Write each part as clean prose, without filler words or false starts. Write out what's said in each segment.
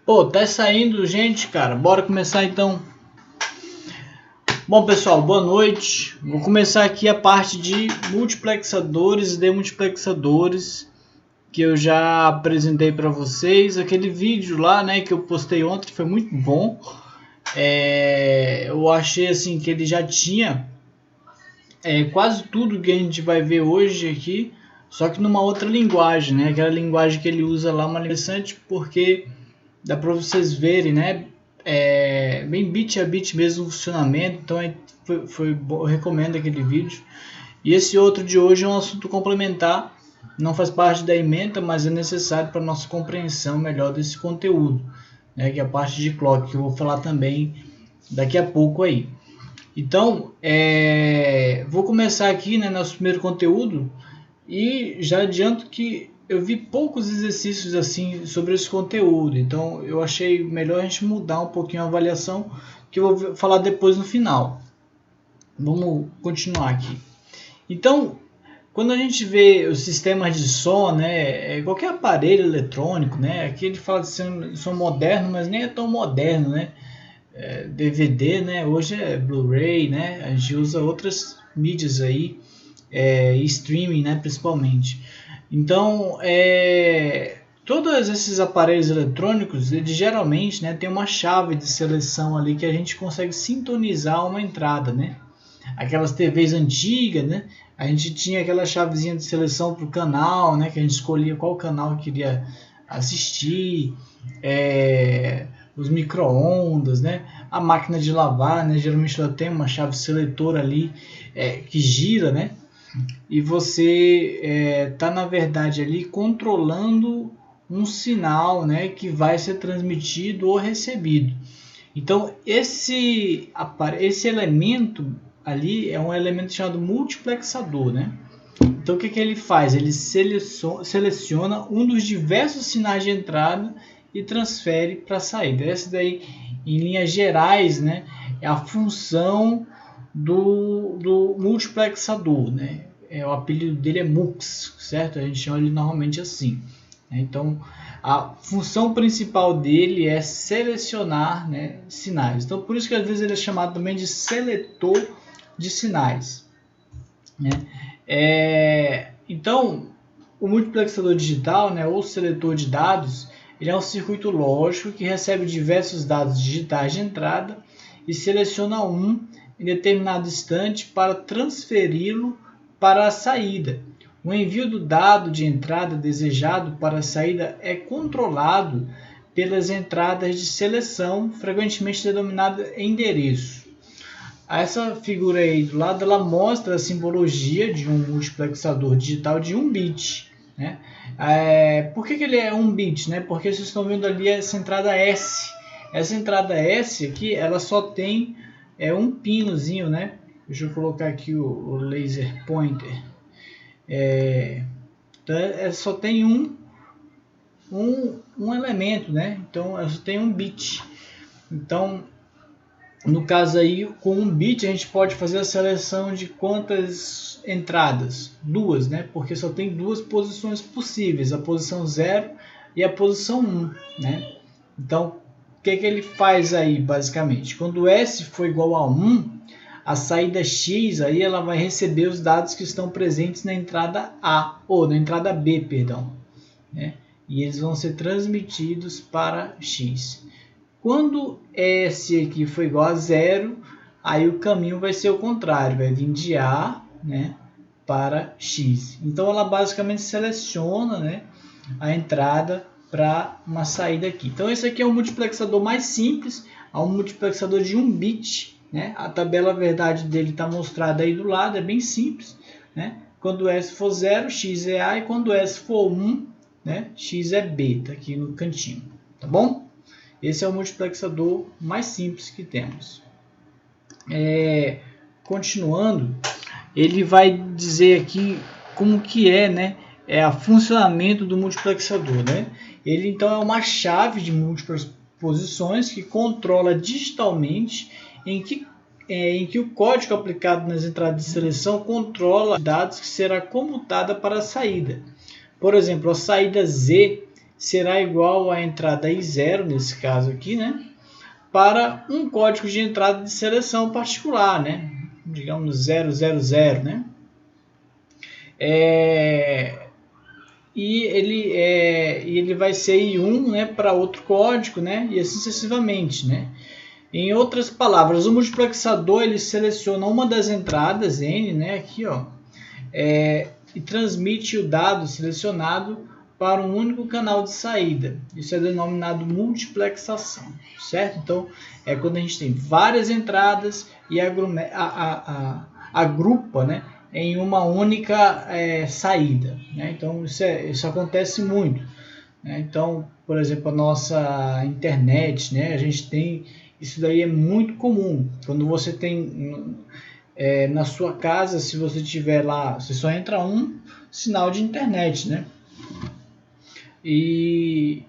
Pô, tá saindo, gente, cara. Bora começar então. Bom, pessoal, boa noite. Vou começar aqui a parte de multiplexadores e demultiplexadores que eu já apresentei para vocês. Aquele vídeo lá, né, que eu postei ontem foi muito bom. Eu achei assim que ele já tinha quase tudo que a gente vai ver hoje aqui, só que numa outra linguagem, né? Aquela linguagem que ele usa lá, uma interessante porque dá para vocês verem, né? Bem bit a bit mesmo o funcionamento. Então foi bom, eu recomendo aquele vídeo. E esse outro de hoje é um assunto complementar, não faz parte da ementa, mas é necessário para nossa compreensão melhor desse conteúdo, né? Que é a parte de clock, que eu vou falar também daqui a pouco aí. Então, vou começar aqui, né, nosso primeiro conteúdo, e já adianto que eu vi poucos exercícios assim sobre esse conteúdo, então eu achei melhor a gente mudar um pouquinho a avaliação, que eu vou falar depois no final. Vamos continuar aqui. Então, quando a gente vê os sistemas de som, né, qualquer aparelho eletrônico, né, aqui ele fala de som moderno, mas nem é tão moderno, né? DVD, né? Hoje é Blu-ray, né? A gente usa outras mídias aí, streaming, né? Principalmente. Então, todos esses aparelhos eletrônicos, eles geralmente, né, tem uma chave de seleção ali que a gente consegue sintonizar uma entrada, né? Aquelas TVs antigas, né? A gente tinha aquela chavezinha de seleção para o canal, né? Que a gente escolhia qual canal queria assistir. Os micro-ondas, né? A máquina de lavar, né? Geralmente ela tem uma chave seletora ali que gira, né? E você tá na verdade ali controlando um sinal, né? Que vai ser transmitido ou recebido. Então esse elemento ali é um elemento chamado multiplexador, né? Então o que ele faz? Ele seleciona um dos diversos sinais de entrada e transfere para a saída. Essa daí, em linhas gerais, né, é a função do multiplexador, né? O apelido dele é MUX, certo? A gente chama ele normalmente assim. Então, a função principal dele é selecionar, né, sinais. Então, por isso que às vezes ele é chamado também de seletor de sinais, né? Então, o multiplexador digital, né, ou seletor de dados, ele é um circuito lógico que recebe diversos dados digitais de entrada e seleciona um em determinado instante para transferi-lo para a saída. O envio do dado de entrada desejado para a saída é controlado pelas entradas de seleção, frequentemente denominada endereço. Essa figura aí do lado, ela mostra a simbologia de um multiplexador digital de 1 bit, né? Por que ele é 1 bit, né? Porque vocês estão vendo ali essa entrada S. Essa entrada S aqui, ela só tem um pinozinho, né? Deixa eu colocar aqui o laser pointer. Então, só tem um elemento, né? Então, ela só tem 1 bit. Então, no caso aí, com 1 bit a gente pode fazer a seleção de quantas entradas? 2, né? Porque só tem 2 posições possíveis, a posição 0 e a posição 1, né? Então, o que ele faz aí, basicamente? Quando S for igual a 1, a saída X aí ela vai receber os dados que estão presentes na entrada A, ou na entrada B, perdão, né? E eles vão ser transmitidos para X. Quando S aqui for igual a 0, aí o caminho vai ser o contrário, vai vir de A, né, para X. Então ela basicamente seleciona, né, a entrada para uma saída aqui. Então esse aqui é um multiplexador mais simples, é um multiplexador de 1 bit, né? A tabela verdade dele está mostrada aí do lado, é bem simples, né? Quando S for 0, X é A, e quando S for 1, né, X é B, está aqui no cantinho, tá bom? Esse é o multiplexador mais simples que temos. Continuando, ele vai dizer aqui como que né, o funcionamento do multiplexador, né? Ele então é uma chave de múltiplas posições que controla digitalmente em que o código aplicado nas entradas de seleção controla os dados que será comutada para a saída. Por exemplo, a saída Z será igual à entrada I0, nesse caso aqui, né? Para um código de entrada de seleção particular, né? Digamos 000, né? E ele vai ser I1, né, para outro código, né? E assim sucessivamente, né? Em outras palavras, o multiplexador ele seleciona uma das entradas N, né? Aqui, ó, e transmite o dado selecionado para um único canal de saída. Isso é denominado multiplexação, certo? Então, é quando a gente tem várias entradas e agrupa, né, em uma única saída, né? Então, isso acontece muito, né? Então, por exemplo, a nossa internet, né, a gente tem... Isso daí é muito comum. Quando você tem... na sua casa, se você tiver lá, você só entra um sinal de internet, né?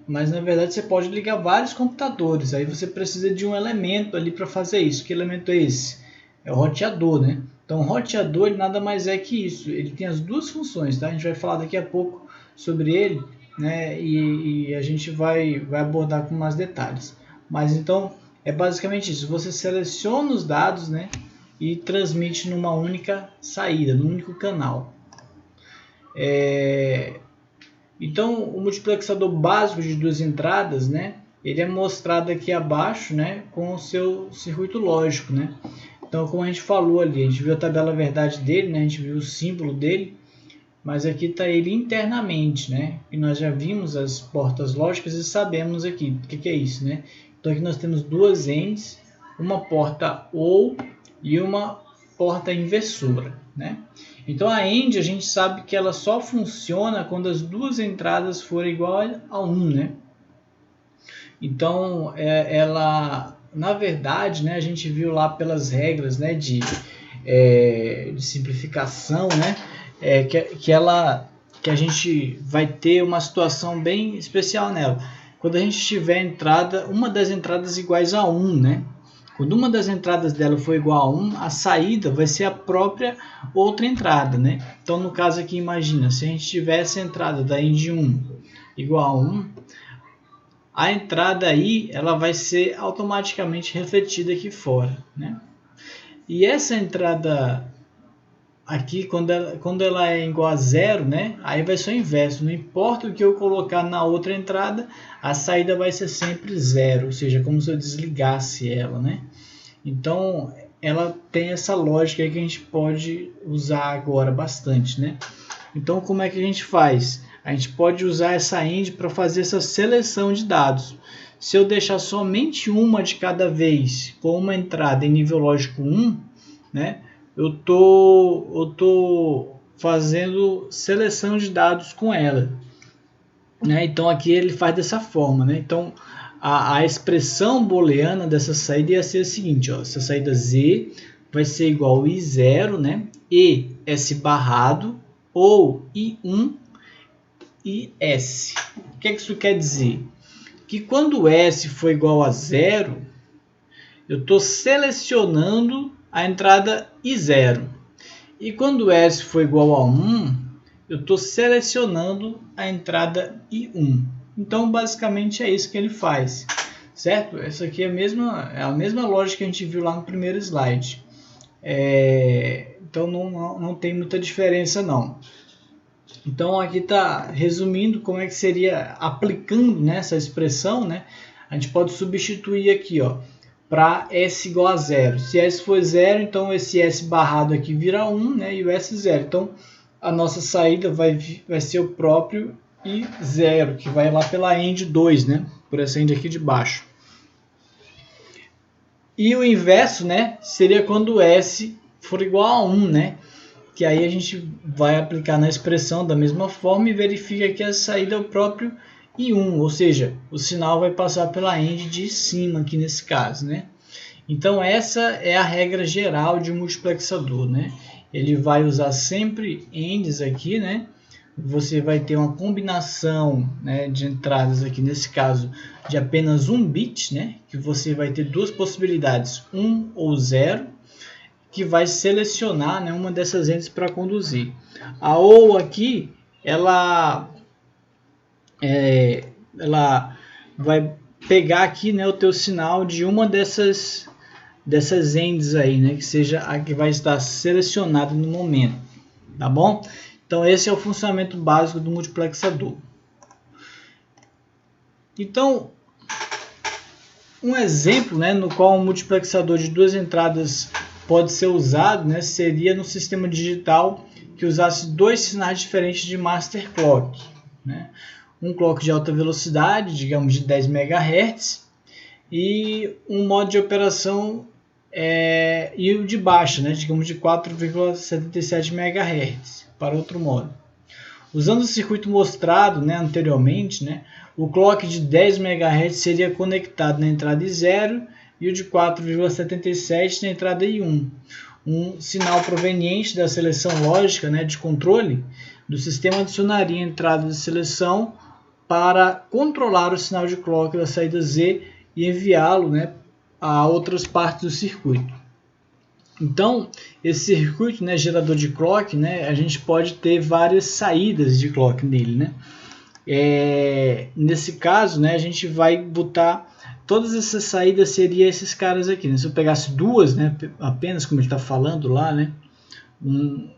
Mas na verdade você pode ligar vários computadores, aí você precisa de um elemento ali para fazer isso. Que elemento é esse? É o roteador, né? Então o roteador ele nada mais é que isso, ele tem as duas funções, tá? A gente vai falar daqui a pouco sobre ele, né? E a gente vai abordar com mais detalhes. Mas então é basicamente isso, você seleciona os dados, né? E transmite numa única saída, num único canal. Então, o multiplexador básico de duas entradas, né, ele é mostrado aqui abaixo, né, com o seu circuito lógico, né. Então, como a gente falou ali, a gente viu a tabela verdade dele, né, a gente viu o símbolo dele, mas aqui está ele internamente, né, e nós já vimos as portas lógicas e sabemos aqui o que é isso, né. Então, aqui nós temos duas ends, uma porta OR e uma porta inversora, né? Então a AND a gente sabe que ela só funciona quando as duas entradas forem igual a 1, né? Então ela, na verdade, né, a gente viu lá pelas regras, né, de simplificação, né, que a gente vai ter uma situação bem especial nela. Quando a gente tiver uma das entradas iguais a 1, né? Quando uma das entradas dela for igual a 1, a saída vai ser a própria outra entrada, né? Então, no caso aqui, imagina, se a gente tivesse a entrada da end 1 igual a 1, a entrada aí ela vai ser automaticamente refletida aqui fora, né? E essa entrada aqui, quando ela é igual a 0, né? Aí vai ser o inverso. Não importa o que eu colocar na outra entrada, a saída vai ser sempre 0, ou seja, como se eu desligasse ela, né? Então, ela tem essa lógica aí que a gente pode usar agora bastante, né? Então, como é que a gente faz? A gente pode usar essa AND para fazer essa seleção de dados. Se eu deixar somente uma de cada vez com uma entrada em nível lógico 1, né? Eu tô fazendo seleção de dados com ela, né? Então aqui ele faz dessa forma, né? Então a expressão booleana dessa saída ia ser a seguinte, ó, essa saída Z vai ser igual a I0, né? E S barrado ou I1 e S. O que isso quer dizer? Que quando S for igual a 0, eu estou selecionando a entrada I0. E quando S for igual a 1, eu estou selecionando a entrada I1. Então, basicamente, é isso que ele faz, certo? Essa aqui é a mesma lógica que a gente viu lá no primeiro slide. Então, não tem muita diferença, não. Então, aqui está resumindo como é que seria aplicando nessa expressão, né? A gente pode substituir aqui, ó, para S igual a 0. Se S for 0, então esse S barrado aqui vira 1, né, e o S 0. Então, a nossa saída vai ser o próprio I0, que vai lá pela end 2, né, por essa end aqui de baixo. E o inverso, né, seria quando o S for igual a 1, né, que aí a gente vai aplicar na expressão da mesma forma e verifica que a saída é o próprio I1, ou seja, o sinal vai passar pela end de cima aqui nesse caso, né? Então essa é a regra geral de um multiplexador, né? Ele vai usar sempre ends aqui, né? Você vai ter uma combinação, né, de entradas aqui nesse caso de apenas um bit, né? Que você vai ter duas possibilidades, 1 ou 0, que vai selecionar, né, uma dessas ends para conduzir. A OR aqui, ela ela vai pegar aqui, né, o teu sinal de uma dessas ends aí, né, que seja a que vai estar selecionada no momento, tá bom? Então esse é o funcionamento básico do multiplexador. Então, um exemplo, né, no qual um multiplexador de 2 entradas pode ser usado, né, seria no sistema digital que usasse 2 sinais diferentes de master clock, né? Um clock de alta velocidade, digamos de 10 MHz, e um modo de operação e o de baixa, né, digamos de 4,77 MHz, para outro modo. Usando o circuito mostrado, né, anteriormente, né, o clock de 10 MHz seria conectado na entrada I0 e o de 4,77 na entrada I1. Um sinal proveniente da seleção lógica, né, de controle do sistema adicionaria a entrada de seleção para controlar o sinal de clock da saída Z e enviá-lo, né, a outras partes do circuito. Então, esse circuito, né, gerador de clock, né, a gente pode ter várias saídas de clock nele, né? Nesse caso, né, a gente vai botar todas essas saídas, seriam esses caras aqui, né? Se eu pegasse duas, né, apenas como ele está falando lá, né,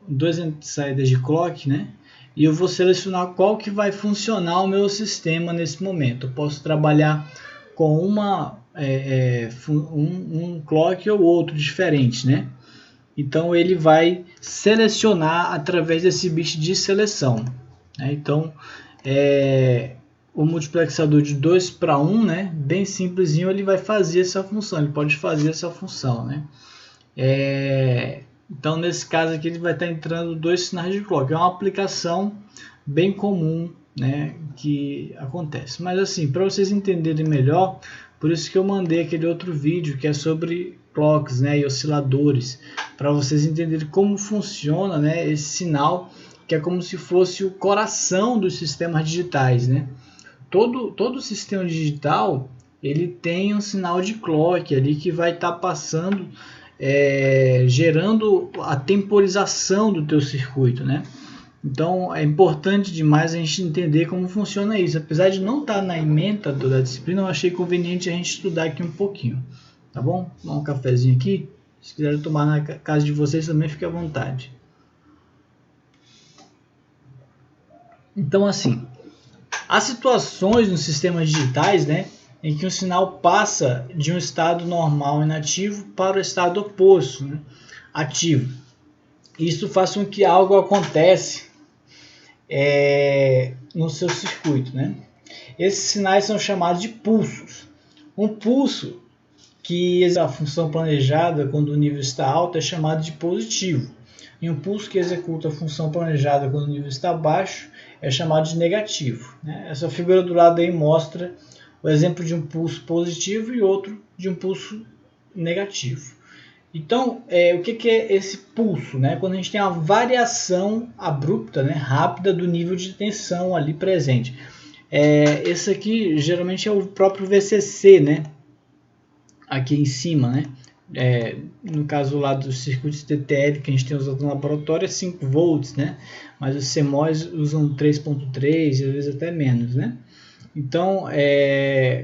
duas saídas de clock, né, e eu vou selecionar qual que vai funcionar o meu sistema nesse momento. Eu posso trabalhar com um clock ou outro diferente, né? Então ele vai selecionar através desse bit de seleção, né? Então o multiplexador de 2 para 1, né, bem simplesinho, ele vai fazer essa função, ele pode fazer essa função, né? Então nesse caso aqui ele vai estar entrando 2 sinais de clock. É uma aplicação bem comum, né, que acontece. Mas assim, para vocês entenderem melhor, por isso que eu mandei aquele outro vídeo que é sobre clocks, né, e osciladores, para vocês entenderem como funciona, né, esse sinal, que é como se fosse o coração dos sistemas digitais, né? Todo sistema digital ele tem um sinal de clock ali que vai estar passando, gerando a temporização do teu circuito, né? Então é importante demais a gente entender como funciona isso. Apesar de não estar na ementa da disciplina, eu achei conveniente a gente estudar aqui um pouquinho, tá bom? Vou tomar um cafezinho aqui. Se quiserem tomar na casa de vocês também, fique à vontade. Então assim, há situações nos sistemas digitais, né, em que o sinal passa de um estado normal inativo para o estado oposto, né, ativo. Isso faz com que algo aconteça no seu circuito, né? Esses sinais são chamados de pulsos. Um pulso que executa a função planejada quando o nível está alto é chamado de positivo. E um pulso que executa a função planejada quando o nível está baixo é chamado de negativo, né? Essa figura do lado aí mostra o exemplo de um pulso positivo e outro de um pulso negativo. Então, o que é esse pulso, né? Quando a gente tem uma variação abrupta, né, rápida do nível de tensão ali presente. Esse aqui geralmente é o próprio VCC, né? Aqui em cima, né? No caso lá dos circuitos TTL que a gente tem usado no laboratório é 5 volts, né? Mas os CMOS usam 3.3 e às vezes até menos, né? Então,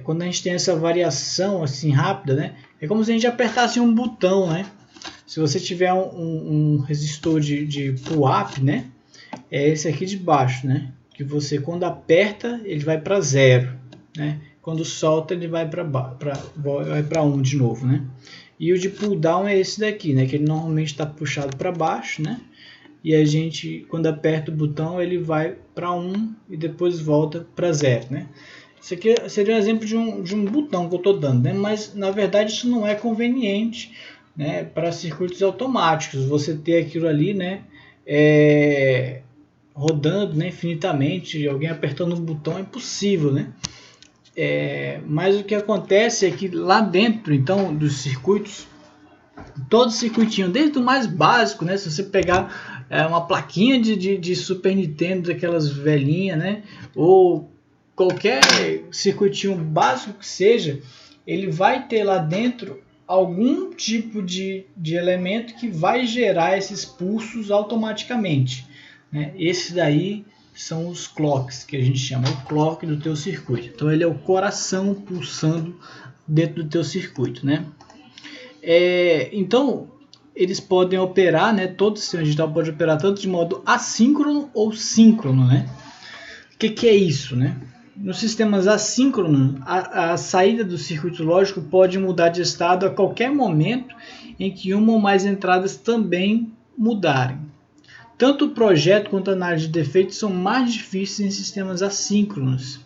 quando a gente tem essa variação assim rápida, né, é como se a gente apertasse um botão, né? Se você tiver um resistor de pull-up, né, é esse aqui de baixo, né? Que você quando aperta ele vai para 0, né? Quando solta ele vai para 1 de novo, né? E o de pull-down é esse daqui, né? Que ele normalmente está puxado para baixo, né? E a gente, quando aperta o botão, ele vai para 1 e depois volta para 0, né? Isso aqui seria um exemplo de um botão que eu estou dando, né? Mas na verdade isso não é conveniente, né, para circuitos automáticos. Você ter aquilo ali, né, rodando, né, infinitamente, alguém apertando um botão é impossível, né? Mas o que acontece é que lá dentro, então, dos circuitos, todo circuitinho, desde o mais básico, né, se você pegar uma plaquinha de Super Nintendo, daquelas velhinhas, né, ou qualquer circuitinho básico que seja, ele vai ter lá dentro algum tipo de elemento que vai gerar esses pulsos automaticamente, né? Esse daí são os clocks, que a gente chama o clock do teu circuito. Então ele é o coração pulsando dentro do teu circuito, né? Então eles podem operar, né? Todo sistema digital pode operar tanto de modo assíncrono ou síncrono, né? O que é isso, né? Nos sistemas assíncronos, a saída do circuito lógico pode mudar de estado a qualquer momento em que uma ou mais entradas também mudarem. Tanto o projeto quanto a análise de defeitos são mais difíceis em sistemas assíncronos.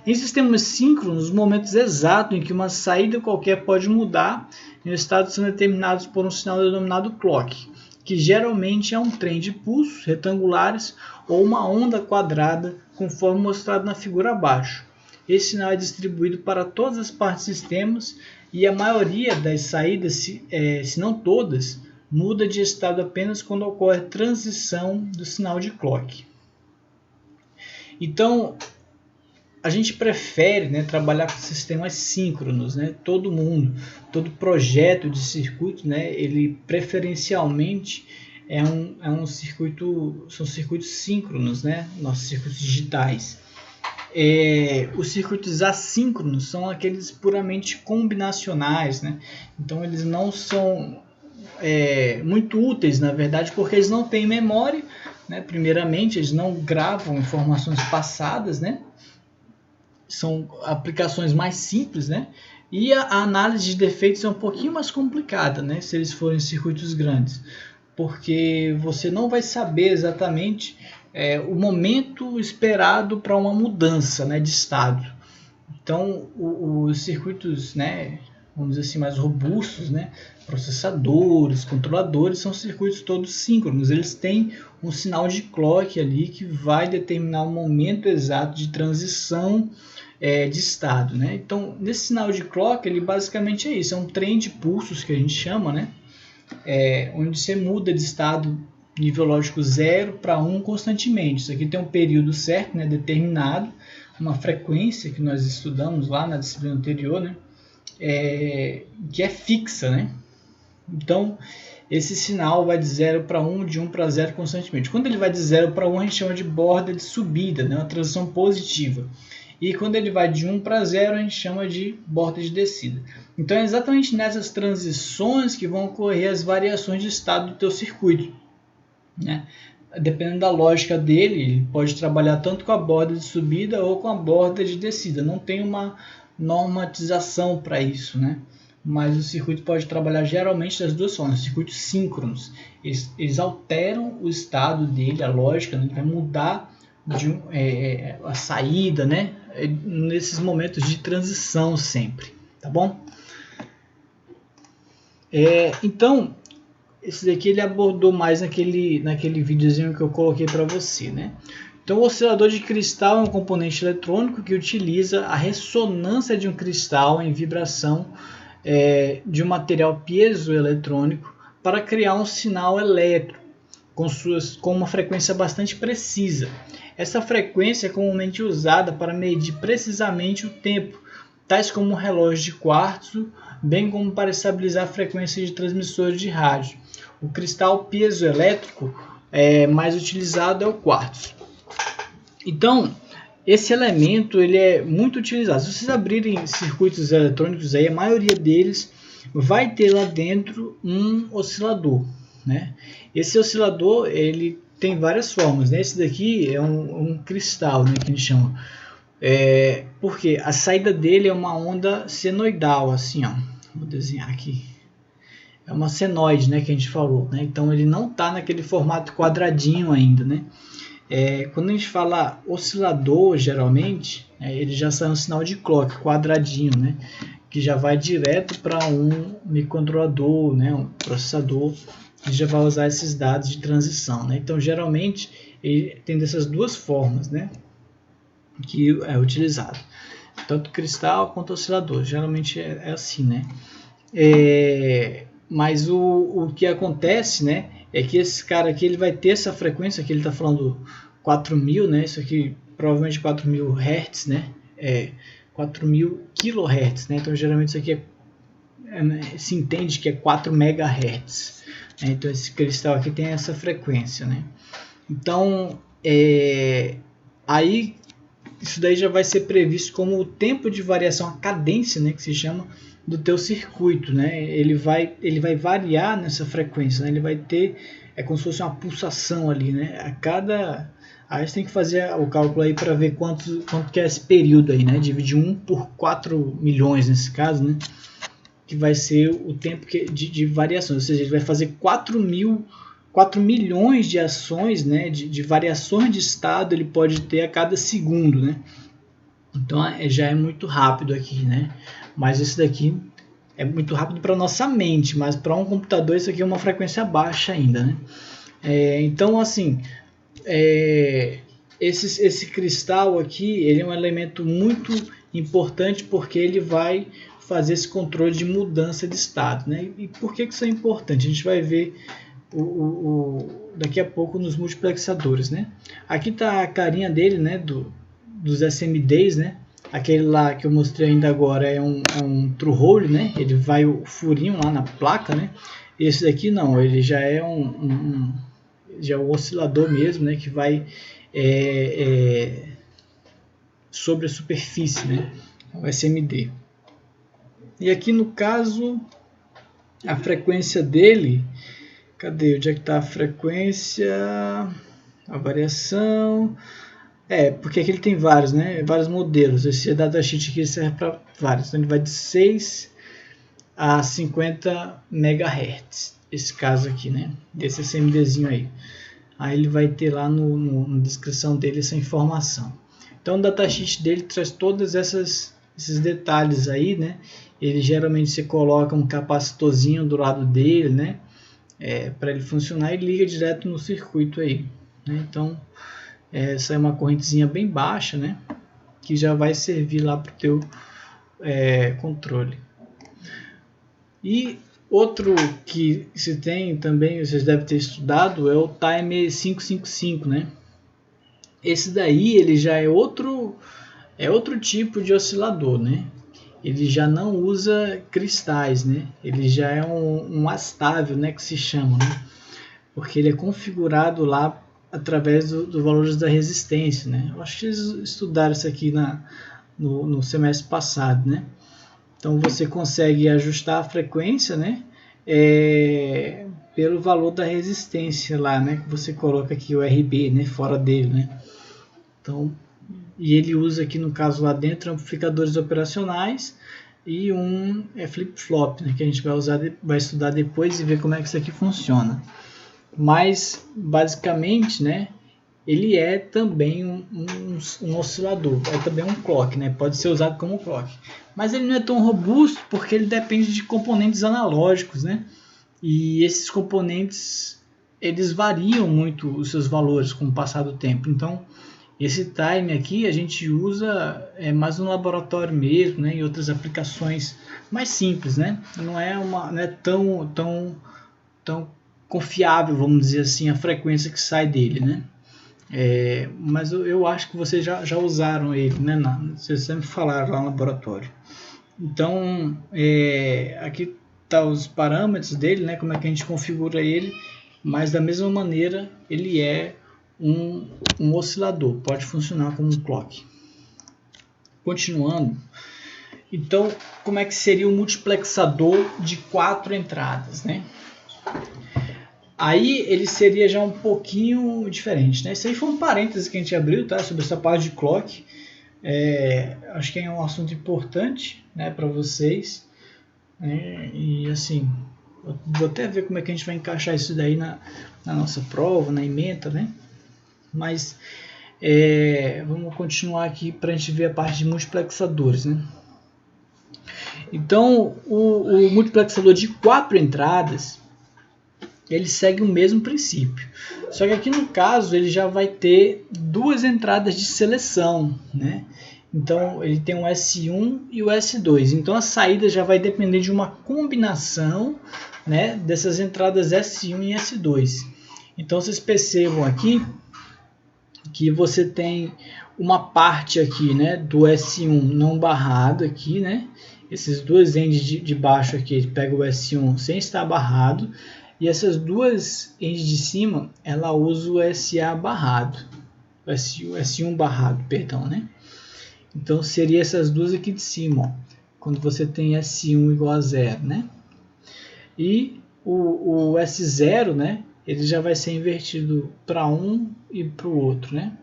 Em sistemas síncronos, os momentos exatos em que uma saída qualquer pode mudar em um estado são determinados por um sinal denominado clock, que geralmente é um trem de pulsos retangulares ou uma onda quadrada, conforme mostrado na figura abaixo. Esse sinal é distribuído para todas as partes do sistema e a maioria das saídas, se não todas, muda de estado apenas quando ocorre transição do sinal de clock. Então, a gente prefere, né, trabalhar com sistemas síncronos, né? Todo projeto de circuito, né, ele preferencialmente são circuitos síncronos, né? Nossos circuitos digitais. Os circuitos assíncronos são aqueles puramente combinacionais, né? Então eles não são muito úteis, na verdade, porque eles não têm memória, né? Primeiramente, eles não gravam informações passadas, né? São aplicações mais simples, né? E a análise de defeitos é um pouquinho mais complicada, né? Se eles forem circuitos grandes, porque você não vai saber exatamente o momento esperado para uma mudança, né, de estado. Então, os circuitos, né, vamos dizer assim, mais robustos, né, processadores, controladores, são circuitos todos síncronos. Eles têm um sinal de clock ali que vai determinar o momento exato de transição de estado, né? Então, nesse sinal de clock, ele basicamente é isso, é um trem de pulsos que a gente chama, né? Onde você muda de estado nível lógico 0 para 1 constantemente. Isso aqui tem um período certo, né, determinado, uma frequência que nós estudamos lá na disciplina anterior, né, que é fixa, né? Então, esse sinal vai de 0 para 1, de 1 para 0 constantemente. Quando ele vai de 0 para 1, a gente chama de borda de subida, né, uma transição positiva. E quando ele vai de 1 para 0, a gente chama de borda de descida. Então é exatamente nessas transições que vão ocorrer as variações de estado do teu circuito, né? Dependendo da lógica dele, ele pode trabalhar tanto com a borda de subida ou com a borda de descida. Não tem uma normatização para isso, né? Mas o circuito pode trabalhar geralmente das duas formas, circuitos síncronos. Eles alteram o estado dele, a lógica, né? Vai mudar a saída, né? Nesses momentos de transição sempre, tá bom? Então, esse daqui ele abordou mais naquele videozinho que eu coloquei para você, né? Então, o oscilador de cristal é um componente eletrônico que utiliza a ressonância de um cristal em vibração de um material piezoeletrônico para criar um sinal elétrico com uma frequência bastante precisa. Essa frequência é comumente usada para medir precisamente o tempo, tais como um relógio de quartzo, bem como para estabilizar a frequência de transmissores de rádio. O cristal piezoelétrico mais utilizado é o quartzo. Então, esse elemento ele é muito utilizado. Se vocês abrirem circuitos eletrônicos, aí, a maioria deles vai ter lá dentro um oscilador, né? Esse oscilador ele tem várias formas, né? Esse daqui é um cristal, né, que a gente chama. Porque a saída dele é uma onda senoidal, assim, ó. Vou desenhar aqui. É uma senoide, né, que a gente falou, né? Então ele não está naquele formato quadradinho ainda, né? Quando a gente fala oscilador, geralmente, ele já sai um sinal de clock quadradinho, né? Que já vai direto para um microcontrolador, né? Um processador que já vai usar esses dados de transição, né? Então, geralmente, ele tem dessas duas formas, né? Que é utilizado. Tanto cristal quanto oscilador. Geralmente é assim, né? Mas o que acontece, né? É que esse cara aqui ele vai ter essa frequência que ele está falando 4000, né? Isso aqui provavelmente 4000 Hz, né? 4000 kHz, né? Então geralmente isso aqui se entende que é 4 MHz, né? Então esse cristal aqui tem essa frequência, né? Então Aí isso daí já vai ser previsto como o tempo de variação, a cadência, né, que se chama, do teu circuito, né? Ele vai variar nessa frequência, né? Ele vai ter, é como se fosse uma pulsação ali, né? Aí você tem que fazer o cálculo aí para ver quanto que é esse período aí, né? Divide 1 por 4 milhões nesse caso, né? Que vai ser o tempo de variação, ou seja, ele vai fazer 4 milhões de ações, né? De variações de estado ele pode ter a cada segundo, né? Então já é muito rápido aqui, né? Mas esse daqui é muito rápido para nossa mente, mas para um computador isso aqui é uma frequência baixa ainda, né? Então assim, esse cristal aqui, ele é um elemento muito importante porque ele vai fazer esse controle de mudança de estado, né? E por que isso é importante? A gente vai ver daqui a pouco nos multiplexadores, né? Aqui está a carinha dele, né? Dos SMDs, né? Aquele lá que eu mostrei ainda agora é um true hole, né? Ele vai o furinho lá na placa, né? Esse daqui não, ele já é já é um oscilador mesmo, né? Que vai sobre a superfície, né? O SMD. E aqui no caso a frequência dele, cadê? Onde é que está a frequência? A variação. Porque aqui ele tem vários, né? Vários modelos. Esse datasheet aqui serve para vários. Então ele vai de 6 a 50 MHz. Esse caso aqui, né? Desse SMDzinho aí. Aí ele vai ter lá na descrição dele essa informação. Então o datasheet dele traz todos esses detalhes aí, né? Ele geralmente você coloca um capacitorzinho do lado dele, né? Para ele funcionar e liga direto no circuito aí, né? Então essa é uma correntezinha bem baixa, né? Que já vai servir lá para o teu controle. E outro que se tem também, vocês devem ter estudado, é o Time 555, né? Esse daí ele já é outro tipo de oscilador, né? Ele já não usa cristais, né? Ele já é um astável, né? Que se chama, né? Porque ele é configurado lá através dos valores da resistência, né? Eu acho que eles estudaram isso aqui no semestre passado, né? Então você consegue ajustar a frequência, né? Pelo valor da resistência lá, né? Que você coloca aqui o RB, né? Fora dele, né? Então, e ele usa aqui no caso lá dentro amplificadores operacionais e um flip-flop, né? Que a gente vai estudar depois e ver como é que isso aqui funciona. Mas basicamente, né, ele é também um oscilador, é também um clock, né, pode ser usado como clock, mas ele não é tão robusto porque ele depende de componentes analógicos, né, e esses componentes eles variam muito os seus valores com o passar do tempo. Então esse time aqui a gente usa mais no laboratório mesmo, né, em outras aplicações mais simples, né, não é tão confiável, vamos dizer assim, a frequência que sai dele, né? Mas eu acho que vocês já usaram ele, né? Vocês sempre falaram lá no laboratório. Então, aqui tá os parâmetros dele, né? Como é que a gente configura ele, mas da mesma maneira ele é um oscilador, pode funcionar como um clock. Continuando, então, como é que seria o multiplexador de 4 entradas, né? Aí ele seria já um pouquinho diferente, né? Isso aí foi um parêntese que a gente abriu, tá? Sobre essa parte de clock. Acho que é um assunto importante, né, para vocês. E assim, vou até ver como é que a gente vai encaixar isso daí na nossa prova, na ementa, né? Mas vamos continuar aqui para a gente ver a parte de multiplexadores, né? Então, o multiplexador de 4 entradas, ele segue o mesmo princípio. Só que aqui no caso ele já vai ter 2 entradas de seleção, né? Então ele tem o S1 e o S2. Então a saída já vai depender de uma combinação, né, dessas entradas S1 e S2. Então vocês percebam aqui que você tem uma parte aqui, né, do S1 não barrado aqui, né? Esses dois ends de baixo aqui, ele pega o S1 sem estar barrado. E essas duas ends de cima, ela usa o SA barrado. S1 barrado, perdão, né? Então seria essas duas aqui de cima, ó, quando você tem S1 igual a 0, né? E o S0, né? Ele já vai ser invertido para um e para o outro, né?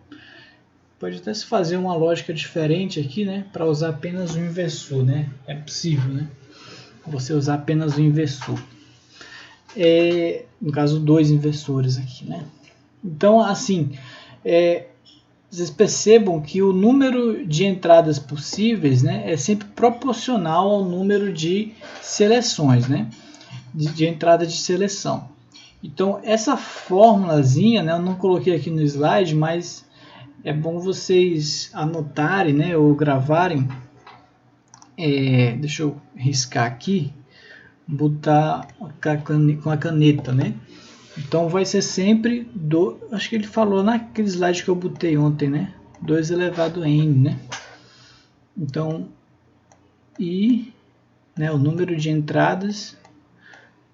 Pode até se fazer uma lógica diferente aqui, né? Para usar apenas o inversor, né? É possível, né? Você usar apenas o inversor. No caso, dois inversores aqui, né? Então, assim, vocês percebam que o número de entradas possíveis, né, é sempre proporcional ao número de seleções, né? De entrada de seleção. Então, essa formulazinha, né, eu não coloquei aqui no slide, mas é bom vocês anotarem, né, ou gravarem. Deixa eu riscar aqui, botar com a caneta, né? Então vai ser sempre acho que ele falou naquele slide que eu botei ontem, né? 2 elevado a n, né? Então, né, o número de entradas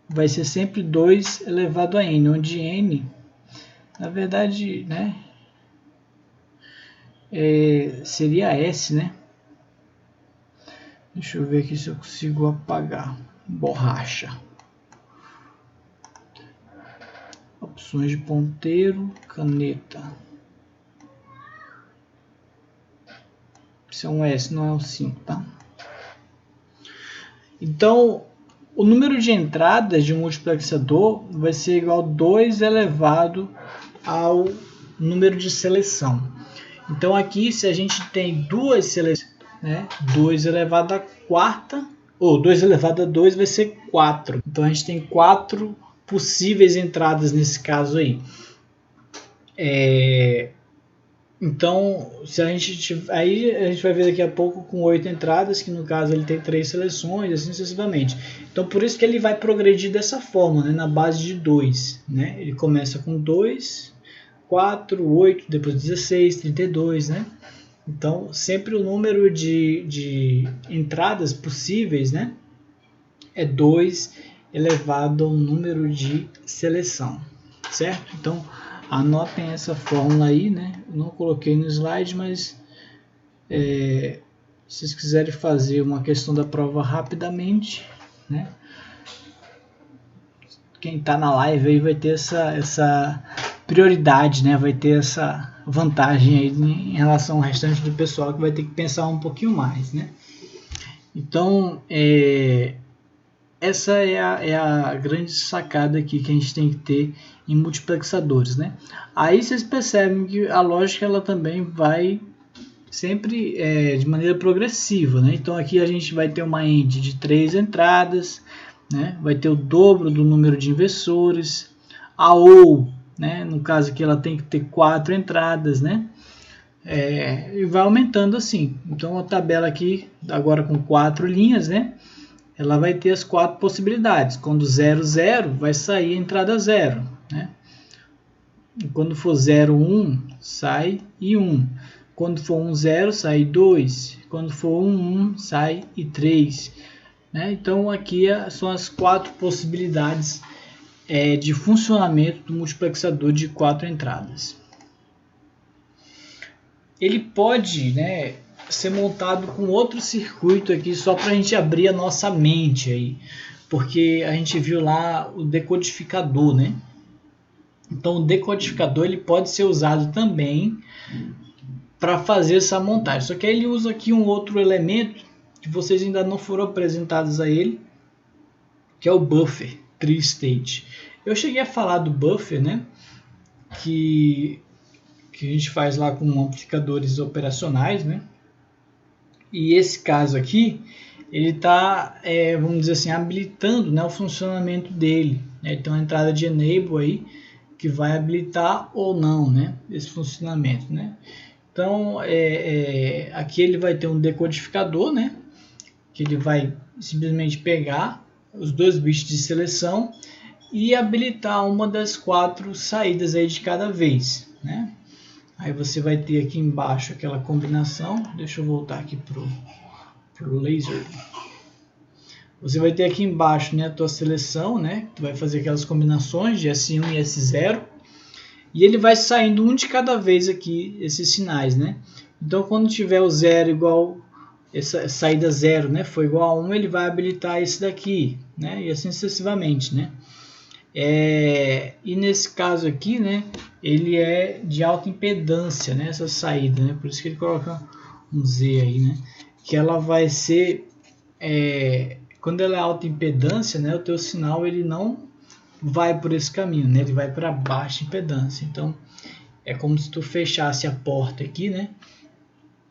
vai ser sempre 2 elevado a n, onde n, na verdade, né, seria S, né? Deixa eu ver aqui se eu consigo apagar. Borracha. Opções de ponteiro, caneta. Isso é um S, não é um 5, tá? Então, o número de entradas de um multiplexador vai ser igual a 2 elevado ao número de seleção. Então, aqui, se a gente tem duas seleções, né, 2 elevado a quarta, ou 2 elevado a 2 vai ser 4. Então, a gente tem 4 possíveis entradas nesse caso aí. Então, se a gente vai ver daqui a pouco com 8 entradas, que no caso ele tem 3 seleções, assim sucessivamente. Então, por isso que ele vai progredir dessa forma, né, na base de 2. Né? Ele começa com 2, 4, 8, depois 16, 32, né? Então, sempre o número de entradas possíveis, né, é 2 elevado ao número de seleção, certo? Então, anotem essa fórmula aí, né? Eu não coloquei no slide, mas se vocês quiserem fazer uma questão da prova rapidamente, né? Quem está na live aí vai ter essa prioridade, né? Vai ter essa vantagem aí em relação ao restante do pessoal que vai ter que pensar um pouquinho mais, né? Então, essa é a grande sacada aqui que a gente tem que ter em multiplexadores, né? Aí vocês percebem que a lógica ela também vai sempre de maneira progressiva, né? Então aqui a gente vai ter uma end de 3 entradas, né? Vai ter o dobro do número de inversores, a OU, né? No caso aqui ela tem que ter 4 entradas, né? E vai aumentando assim. Então a tabela aqui agora com 4 linhas, né? Ela vai ter as 4 possibilidades. Quando 0, 0, vai sair a entrada 0. Né? E quando for 0, 1, sai e 1. Quando for 1, 0, sai 2. Quando for 1, 1, sai e 3. Né? Então, aqui são as 4 possibilidades de funcionamento do multiplexador de 4 entradas. Ele pode, né, ser montado com outro circuito aqui só para a gente abrir a nossa mente aí, porque a gente viu lá o decodificador, né? Então o decodificador ele pode ser usado também para fazer essa montagem, só que aí ele usa aqui um outro elemento que vocês ainda não foram apresentados a ele, que é o buffer tri-state. Eu cheguei a falar do buffer, né? Que a gente faz lá com amplificadores operacionais, né? E esse caso aqui, ele está, vamos dizer assim, habilitando, né, o funcionamento dele. Né? Então, a entrada de enable aí, que vai habilitar ou não, né, esse funcionamento. Né? Então, aqui ele vai ter um decodificador, né, que ele vai simplesmente pegar os 2 bits de seleção e habilitar uma das 4 saídas aí de cada vez. Né? Aí você vai ter aqui embaixo aquela combinação. Deixa eu voltar aqui pro laser. Você vai ter aqui embaixo, né, a tua seleção, né? Tu vai fazer aquelas combinações de S1 e S0. e ele vai saindo um de cada vez aqui, esses sinais, né? Então quando tiver o 0 igual, essa saída 0, né, foi igual a 1, ele vai habilitar esse daqui, né? E assim sucessivamente, né? E nesse caso aqui, né, ele é de alta impedância, né, essa saída, né? Por isso que ele coloca um Z aí, né? Que ela vai ser, quando ela é alta impedância, né, o teu sinal ele não vai por esse caminho, né? Ele vai para baixa impedância. Então é como se tu fechasse a porta aqui, né?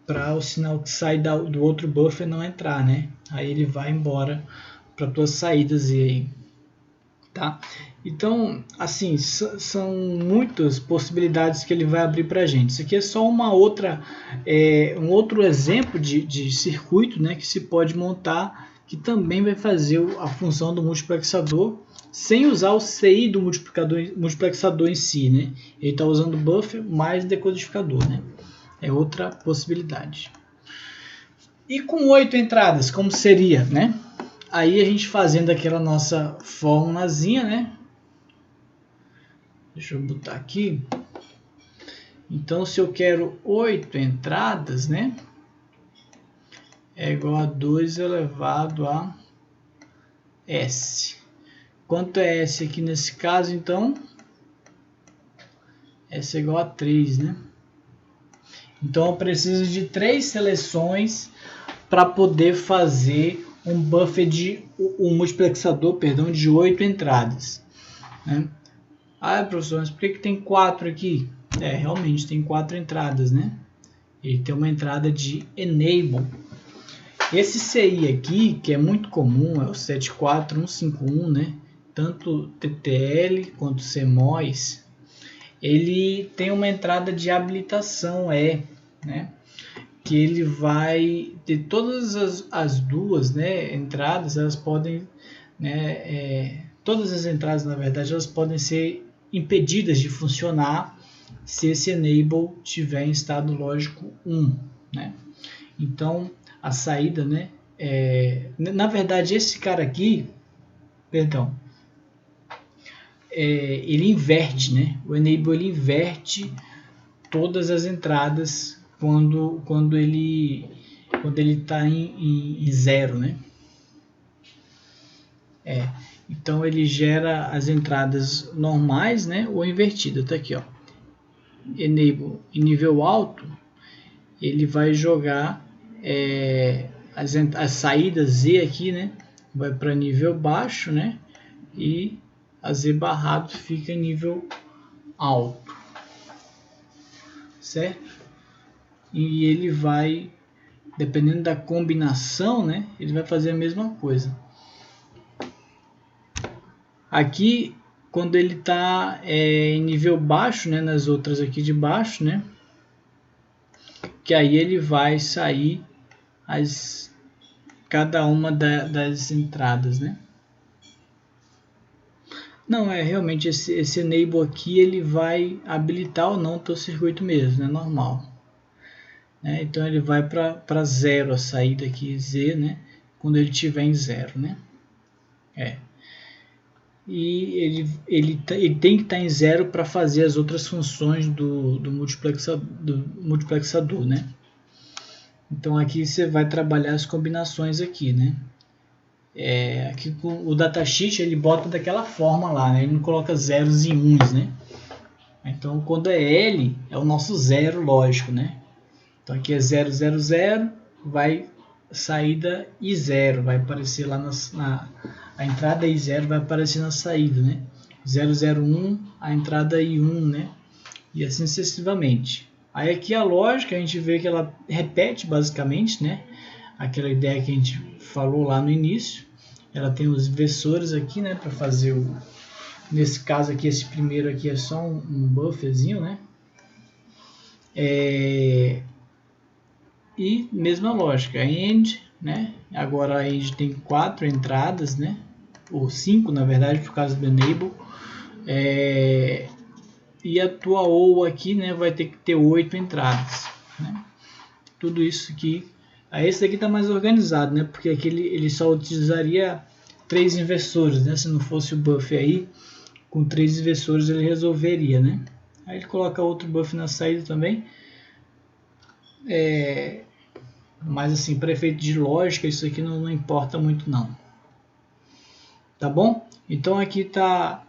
Para o sinal que sai do outro buffer não entrar, né? Aí ele vai embora para tuas saídas e aí, tá? Então, assim, são muitas possibilidades que ele vai abrir para a gente. Isso aqui é só um outro exemplo de circuito, né, que se pode montar, que também vai fazer a função do multiplexador sem usar o CI do multiplexador em si, né? Ele está usando buffer mais decodificador, né? É outra possibilidade. E com 8 entradas, como seria, né? Aí a gente fazendo aquela nossa formulazinha, né? Deixa eu botar aqui. Então, se eu quero 8 entradas, né? É igual a 2 elevado a S. Quanto é S aqui nesse caso, então? S é igual a 3, né? Então, eu preciso de 3 seleções para poder fazer um buffer um multiplexador, perdão, de 8 entradas, né? Ah, professor, mas por que tem 4 aqui? Realmente tem 4 entradas, né? Ele tem uma entrada de enable. Esse CI aqui, que é muito comum, é o 74151, né? Tanto TTL quanto CMOS, ele tem uma entrada de habilitação né? Que ele vai ter todas as duas, né, entradas, elas podem, né, todas as entradas, na verdade, elas podem ser impedidas de funcionar se esse enable tiver em estado lógico 1, né? Então a saída, né, na verdade esse cara aqui, perdão, ele inverte, né? O enable ele inverte todas as entradas quando ele está em 0, né? Então ele gera as entradas normais, né? Ou invertida, tá aqui, ó. Enable em nível alto, ele vai jogar as saídas Z aqui, né? Vai para nível baixo, né? E a Z barrado fica em nível alto, certo? E ele vai, dependendo da combinação, né? Ele vai fazer a mesma coisa. Aqui, quando ele está em nível baixo, né? Nas outras aqui de baixo, né? Que aí ele vai sair cada uma das entradas, né? Não, realmente esse enable aqui ele vai habilitar ou não o teu circuito mesmo, né? Normal. Então ele vai para 0 a saída aqui Z, né? Quando ele estiver em 0, né? E ele tem que estar em 0 para fazer as outras funções do multiplexador, né? Então aqui você vai trabalhar as combinações aqui, né? Aqui com o datasheet ele bota daquela forma lá, né? Ele não coloca zeros e uns, né? Então quando é L é o nosso zero lógico, né? Então aqui é 000, vai saída I0, vai aparecer lá a entrada I0 vai aparecer na saída, né? 001, a entrada I1, né? E assim sucessivamente. Aí aqui a lógica a gente vê que ela repete basicamente, né? Aquela ideia que a gente falou lá no início. Ela tem os inversores aqui, né? Para fazer nesse caso aqui, esse primeiro aqui é só um bufferzinho, né? E mesma lógica, AND, né? Agora a AND tem 4 entradas, né? Ou 5 na verdade, por causa do enable. E a tua OU aqui, né? Vai ter que ter 8 entradas, né? Tudo isso aqui. Aí esse daqui está mais organizado, né? Porque aqui ele só utilizaria 3 inversores, né? Se não fosse o buffer aí, com 3 inversores ele resolveria, né? Aí ele coloca outro buff na saída também. Mas assim, para efeito de lógica, isso aqui não importa muito não. Tá bom? Então aqui tá,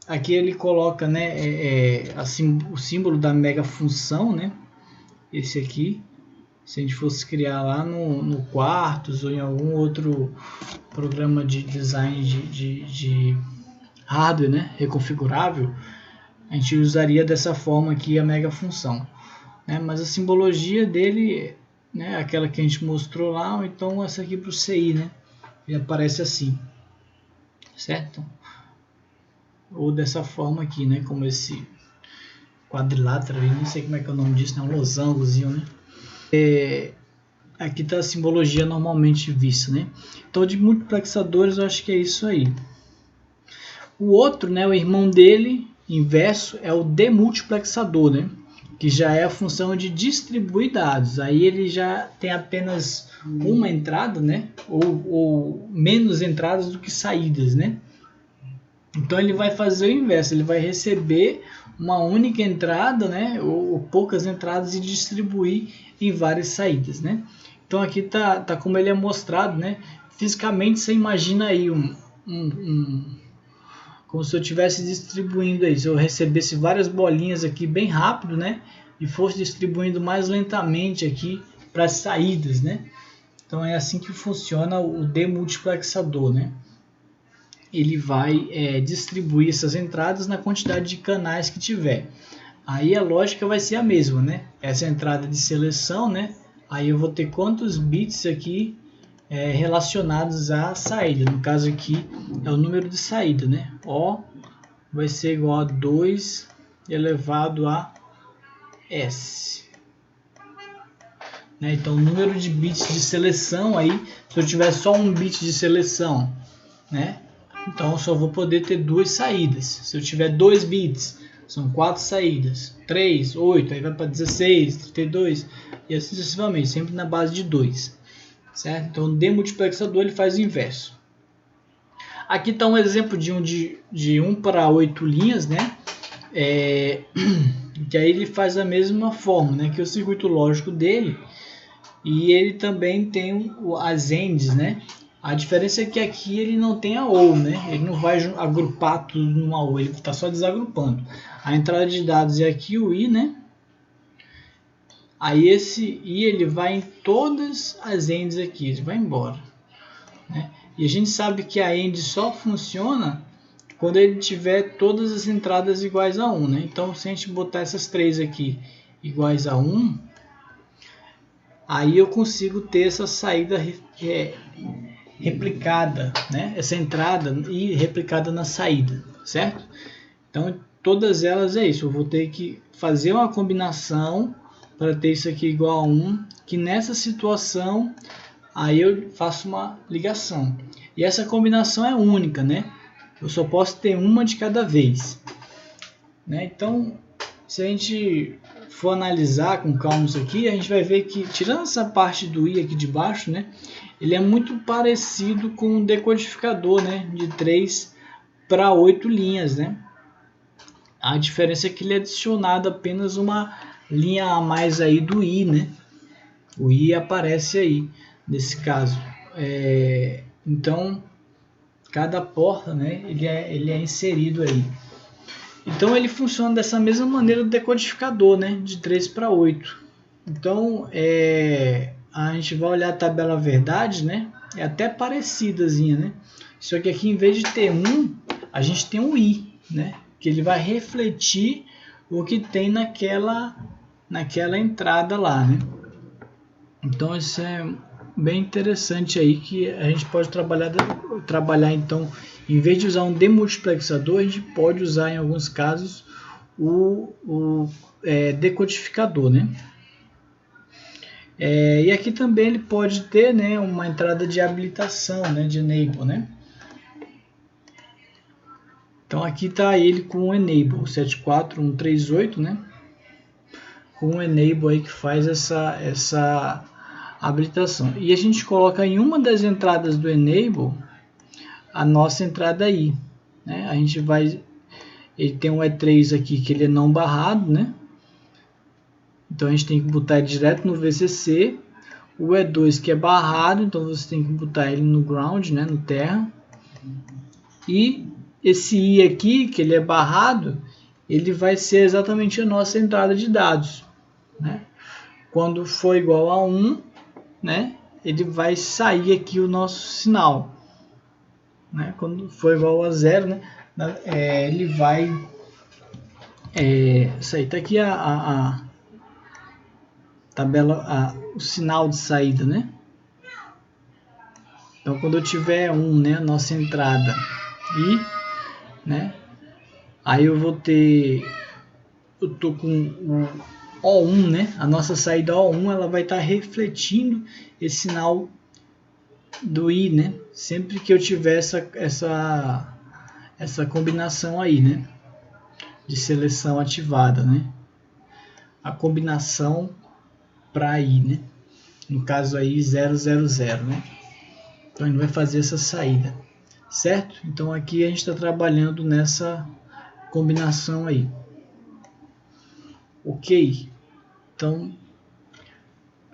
aqui ele coloca, né, assim, o símbolo da mega função, né? Esse aqui, se a gente fosse criar lá no Quartus ou em algum outro programa de design de hardware, né, reconfigurável, a gente usaria dessa forma aqui a mega função, né? Mas a simbologia dele, né, aquela que a gente mostrou lá, ou então essa aqui para o CI, né? Ele aparece assim, certo? Ou dessa forma aqui, né? Como esse quadrilátero aí, não sei como é que é o nome disso, né? Um losangozinho, né? Aqui está a simbologia normalmente vista, né? Então de multiplexadores eu acho que é isso aí. O outro, né? O irmão dele, inverso, é o demultiplexador, né? Que já é a função de distribuir dados. Aí ele já tem apenas uma entrada, né? Ou menos entradas do que saídas, né? Então ele vai fazer o inverso, ele vai receber uma única entrada, né? Ou poucas entradas e distribuir em várias saídas, né? Então aqui tá como ele é mostrado, né? Fisicamente você imagina aí como se eu estivesse distribuindo aí, se eu recebesse várias bolinhas aqui bem rápido, né? E fosse distribuindo mais lentamente aqui para as saídas, né? Então é assim que funciona o demultiplexador, né? Ele vai distribuir essas entradas na quantidade de canais que tiver. Aí a lógica vai ser a mesma, né? Essa entrada de seleção, né? Aí eu vou ter quantos bits aqui relacionados à saída. No caso aqui é o número de saída, né? O vai ser igual a 2 elevado a S. Né? Então o número de bits de seleção aí, se eu tiver só um bit de seleção, né? Então eu só vou poder ter duas saídas. Se eu tiver 2 bits, são 4 saídas. 3, 8, aí vai para 16, 32 e assim sucessivamente, sempre na base de 2. Certo? Então o demultiplexador ele faz o inverso. Aqui está um exemplo de 1 para 8 linhas, né? Que aí ele faz a mesma forma, né? Que o circuito lógico dele, e ele também tem as ANDs, né? A diferença é que aqui ele não tem a OR, né? Ele não vai agrupar tudo numa OR, ele está só desagrupando. A entrada de dados é aqui o I, né? Aí esse I ele vai em todas as ANDs aqui, ele vai embora, né? E a gente sabe que a AND só funciona quando ele tiver todas as entradas iguais a 1, né? Então se a gente botar essas três aqui iguais a 1, aí eu consigo ter essa saída replicada, né? Essa entrada e replicada na saída, certo? Então todas elas é isso, eu vou ter que fazer uma combinação para ter isso aqui igual a 1, que nessa situação aí eu faço uma ligação. E essa combinação é única, né? Eu só posso ter uma de cada vez, né? Então, se a gente for analisar com calma isso aqui, a gente vai ver que, tirando essa parte do I aqui de baixo, né? Ele é muito parecido com um decodificador, né? De 3 para 8 linhas, né? A diferença é que ele é adicionado apenas uma linha a mais aí do I, né? O I aparece aí, nesse caso. Então, cada porta, né? Ele é inserido aí. Então, ele funciona dessa mesma maneira do decodificador, né? De 3 para 8. Então, a gente vai olhar a tabela verdade, né? É até parecidazinha, né? Só que aqui, em vez de ter a gente tem um I, né? Que ele vai refletir o que tem naquela entrada lá, né? Então isso é bem interessante aí, que a gente pode trabalhar então, em vez de usar um demultiplexador, a gente pode usar em alguns casos o decodificador, né? E aqui também ele pode ter, né, uma entrada de habilitação, né, de enable, né? Então aqui está ele com o enable 74138, né? Com o enable aí que faz essa habilitação. E a gente coloca em uma das entradas do enable a nossa entrada aí, né? A gente vai ele tem um E3 aqui que ele é não barrado, né? Então a gente tem que botar ele direto no VCC. O E2 que é barrado, então você tem que botar ele no ground, né? No terra. E esse I aqui, que ele é barrado, ele vai ser exatamente a nossa entrada de dados, né? Quando for igual a 1, né? Ele vai sair aqui o nosso sinal, né? Quando for igual a 0, né? Ele vai sair. Tá aqui a tabela, o sinal de saída, né? Então quando eu tiver 1, né? Nossa entrada e, né? Aí eu vou ter, eu tô com o O1, né? A nossa saída O1, ela vai estar refletindo esse sinal do I, né? Sempre que eu tiver essa combinação aí, né? De seleção ativada, né? A combinação para I, né? No caso aí 000, né? Então ele vai fazer essa saída, certo? Então aqui a gente está trabalhando nessa combinação aí. Ok? Então,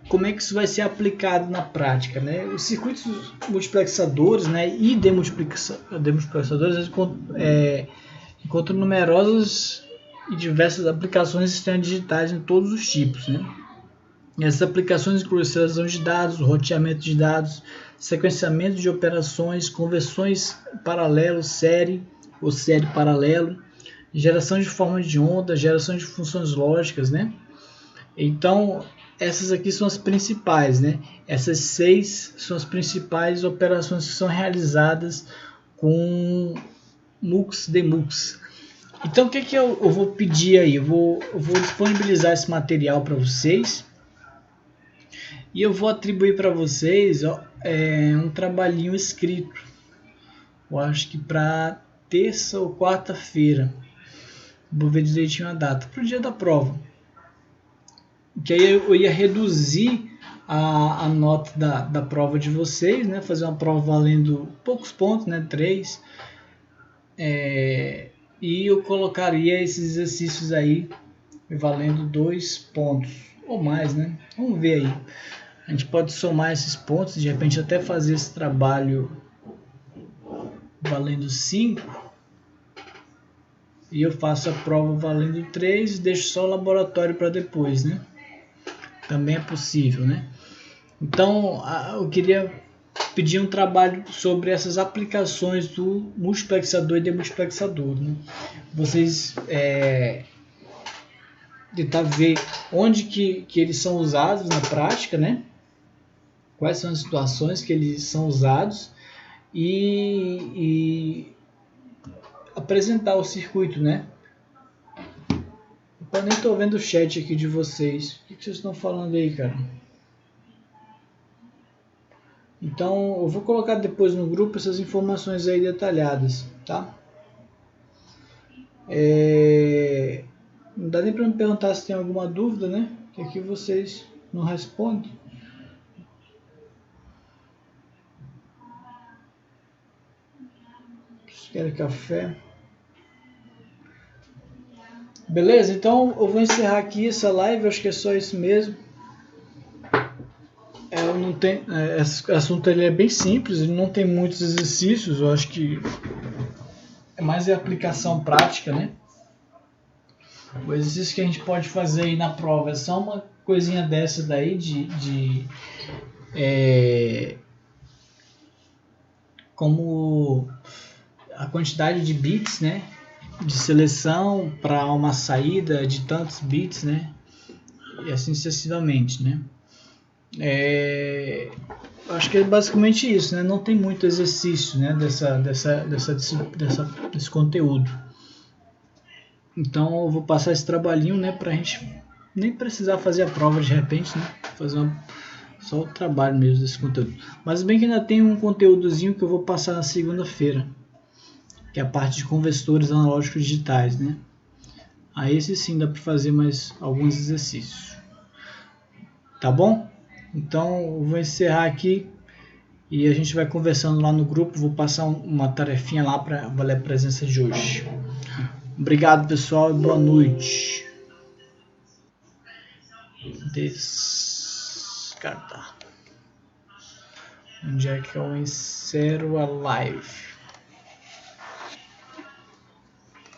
como é que isso vai ser aplicado na prática, né? Os circuitos multiplexadores, né, e demultiplexadores encontram numerosas e diversas aplicações de sistemas digitais em todos os tipos, né? E essas aplicações incluem seleção de dados, roteamento de dados, sequenciamento de operações, conversões paralelo, série ou série paralelo, geração de forma de onda, geração de funções lógicas, né? Então, essas aqui são as principais, né? Essas 6 são as principais operações que são realizadas com MUX, DMUX. Então, o que eu vou pedir aí? Eu vou disponibilizar esse material para vocês e eu vou atribuir para vocês um trabalhinho escrito. Eu acho que para terça ou quarta-feira. Vou ver direitinho a data. Para o dia da prova. Que aí eu ia reduzir a nota da prova de vocês, né? Fazer uma prova valendo poucos pontos, né? 3. E eu colocaria esses exercícios aí valendo 2 pontos ou mais, né? Vamos ver aí. A gente pode somar esses pontos, de repente até fazer esse trabalho valendo 5. E eu faço a prova valendo 3 e deixo só o laboratório para depois, né? Também é possível, né? Então, eu queria pedir um trabalho sobre essas aplicações do multiplexador e demultiplexador, né? Vocês tentar ver onde que eles são usados na prática, né? Quais são as situações que eles são usados e apresentar o circuito, né? Eu nem estou vendo o chat aqui de vocês. O que vocês estão falando aí, cara? Então, eu vou colocar depois no grupo essas informações aí detalhadas, tá? Não dá nem para me perguntar se tem alguma dúvida, né? Que aqui vocês não respondem. Vocês querem café? Beleza? Então, eu vou encerrar aqui essa live. Acho que é só isso mesmo. Não tem, esse assunto ele é bem simples, ele não tem muitos exercícios, eu acho que é mais a aplicação prática, né? O exercício que a gente pode fazer aí na prova é só uma coisinha dessa daí como a quantidade de bits, né? De seleção para uma saída de tantos bits, né? E assim sucessivamente, né? Acho que é basicamente isso, né? Não tem muito exercício, né? Desse conteúdo. Então eu vou passar esse trabalhinho, né? Pra gente nem precisar fazer a prova de repente, né? Fazer só o trabalho mesmo desse conteúdo. Mas bem que ainda tem um conteúdozinho que eu vou passar na segunda-feira, que é a parte de conversores analógicos digitais, né? Aí esse sim dá para fazer mais alguns exercícios. Tá bom? Então eu vou encerrar aqui e a gente vai conversando lá no grupo. Vou passar uma tarefinha lá para valer a presença de hoje. Obrigado, pessoal, e boa noite. Descartar. Onde é que eu insero a live?